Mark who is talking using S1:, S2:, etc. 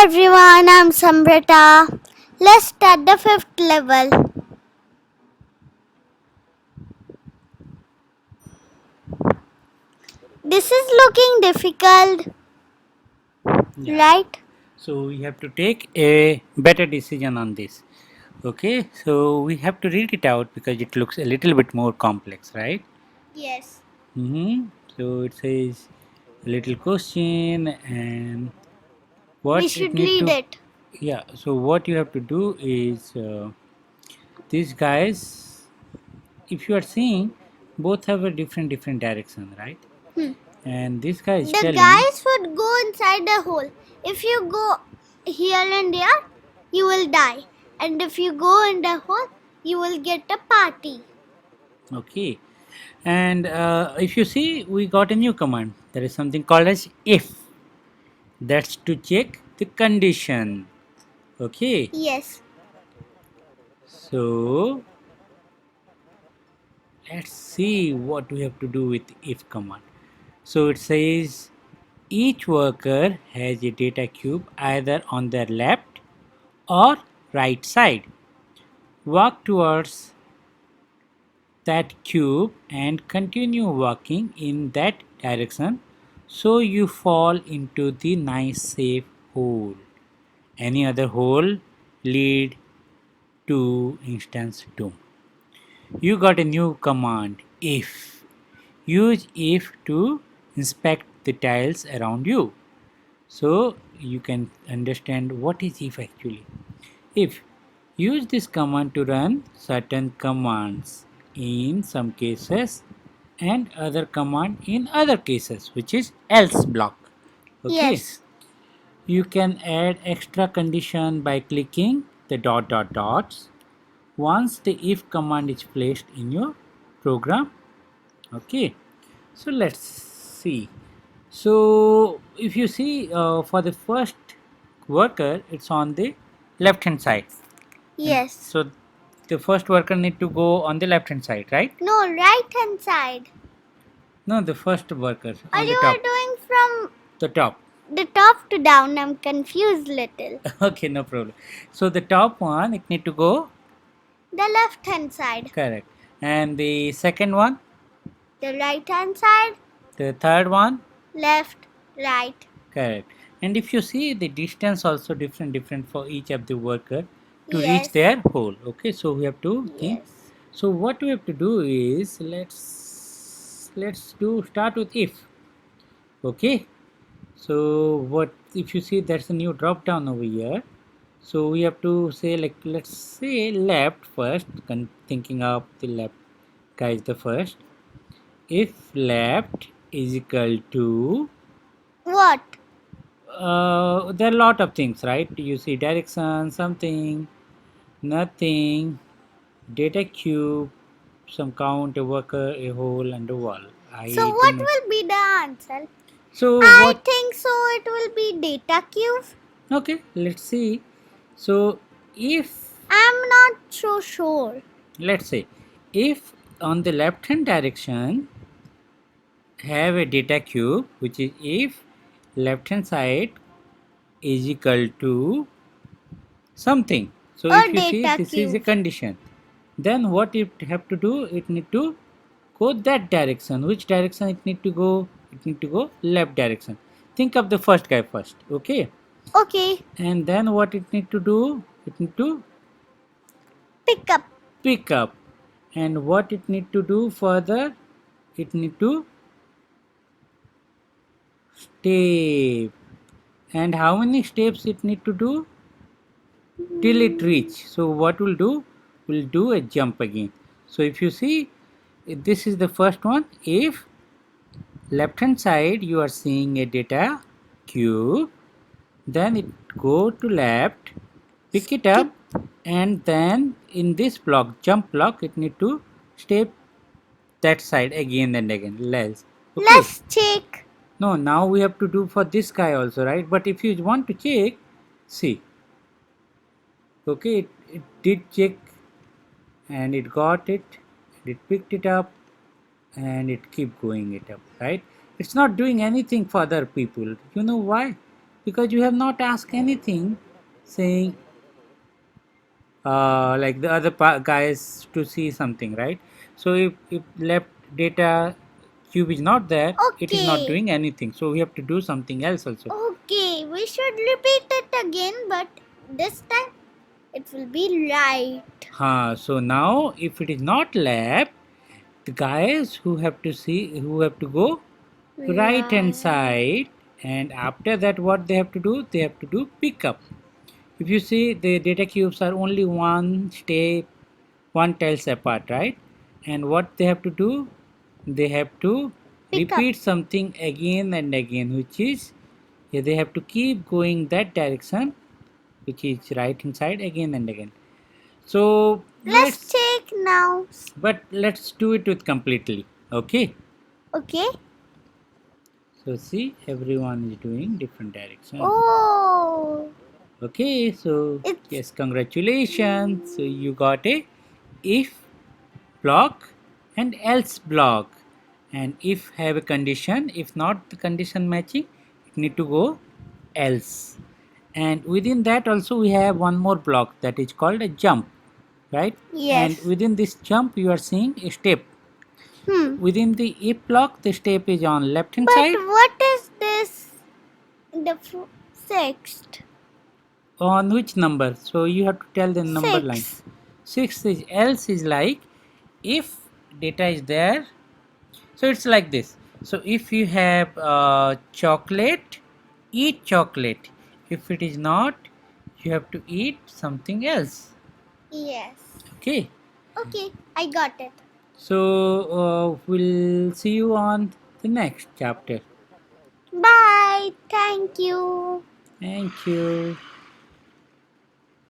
S1: everyone, I'm Samrata. Let's start the fifth level. This is looking difficult,
S2: Yeah.
S1: right?
S2: So we have to take a better decision on this. Okay. So we have to read it out because it looks a little bit more complex, right?
S1: Yes.
S2: So it says a little question and
S1: We
S2: what it
S1: should
S2: need
S1: read
S2: to.
S1: it.
S2: Yeah. So what you have to do is these guys, if you are seeing, both have a different direction, right?
S1: Hmm.
S2: And this guy is
S1: The
S2: telling.
S1: guys would go inside the hole. If you go here and there, you will die. And if you go in the hole, you will get a party.
S2: Okay. And if you see, we got a new command. There is something called as if. That's to check the condition. Okay.
S1: Yes.
S2: So let's see what we have to do with if command. So it says each worker has a data cube either on their left or right side. Walk towards that cube and continue walking in that direction so you fall into the nice safe hole. Any other hole lead to instance doom. You got a new command if. Use if to inspect the tiles around you. So you can understand what is if actually. If use this command to run certain commands in some cases and other command in other cases, which is else block. Okay.
S1: Yes.
S2: You can add extra condition by clicking the dots once the if command is placed in your program. Okay. So let's see. So if you see for the first worker, it's on the left hand side. And
S1: Yes.
S2: so the first worker need to go on the left hand side, right?
S1: No, right hand side.
S2: No, the first worker
S1: Or
S2: on the
S1: you
S2: top.
S1: are doing from
S2: The top.
S1: the top to down. I'm confused little.
S2: Okay, no problem. So the top one, it need to go
S1: The left hand side.
S2: correct. And the second one,
S1: The right hand side.
S2: the third one,
S1: Left, right.
S2: correct. And if you see the distance also different for each of the worker to reach
S1: Yes.
S2: their hole. Okay, so we have to think.
S1: Yes.
S2: So what we have to do is let's do start with if. Okay. So what if you see there's a new drop down over here. So we have to say like let's say left first, thinking of the left guy is the first. If left is equal to
S1: What?
S2: there are a lot of things, right? You see direction, something, nothing, data cube, some count, a worker, a hole, and a wall.
S1: So
S2: I
S1: what
S2: don't know.
S1: will be the answer?
S2: So
S1: I
S2: what?
S1: think so it will be data cube.
S2: Okay, let's see. So if
S1: I'm not so sure.
S2: let's say if on the left hand direction have a data cube, which is if left hand side is equal to something. So
S1: A
S2: if you see
S1: data
S2: this is a
S1: cube.
S2: condition, then what it have to do? It need to go that direction. Which direction it need to go? It need to go left direction. Think of the first guy first, okay?
S1: Okay.
S2: And then what it need to do? It need to
S1: Pick up.
S2: pick up. And what it need to do further? It need to step. And how many steps it need to do? Till it reach. So what we'll do? We'll do a jump again. So if you see, this is the first one. If left hand side you are seeing a data cube, then it go to left, pick it up, and then in this block, jump block, it need to step that side again and again. Less. Okay.
S1: Let's check.
S2: No, now we have to do for this guy also, right? But if you want to check, see. Okay, it did check and it got it, and it picked it up, and it keep going it up, right? It's not doing anything for other people. You know why? because you have not asked anything saying like the other guys to see something, right? So if left data cube is not there, it is not
S1: Okay.
S2: doing anything, so we have to do something else also.
S1: Okay, we should repeat it again, but this time it will be right.
S2: So now if it is not left, the guys who have to go right hand side, and after that what they have to do, they have to do pickup. If you see, the data cubes are only one step, one tiles apart, right? And what they have to do, they have to
S1: Pick up.
S2: repeat something again and again, which is, yeah, they have to keep going that direction, which is right hand side, again and again. So
S1: Let's take now.
S2: but let's do it with completely. Okay.
S1: Okay.
S2: So see, everyone is doing different direction.
S1: Oh,
S2: Okay, so
S1: It's-
S2: yes, congratulations. So you got a if block and else block. And if have a condition, if not the condition matching, it need to go else. And within that also we have one more block that is called a jump, right?
S1: yes.
S2: And within this jump you are seeing a step. Within the if block, the step is on left hand
S1: But
S2: side.
S1: what is this? The sixth.
S2: On which number? So you have to tell the number line.
S1: Six.
S2: 6 is else is like if data is there. So it's like this. So if you have chocolate, eat chocolate. If it is not, you have to eat something else.
S1: Yes.
S2: Okay.
S1: Okay, I got it.
S2: So we'll see you on the next chapter.
S1: Bye. Thank you.
S2: Thank you.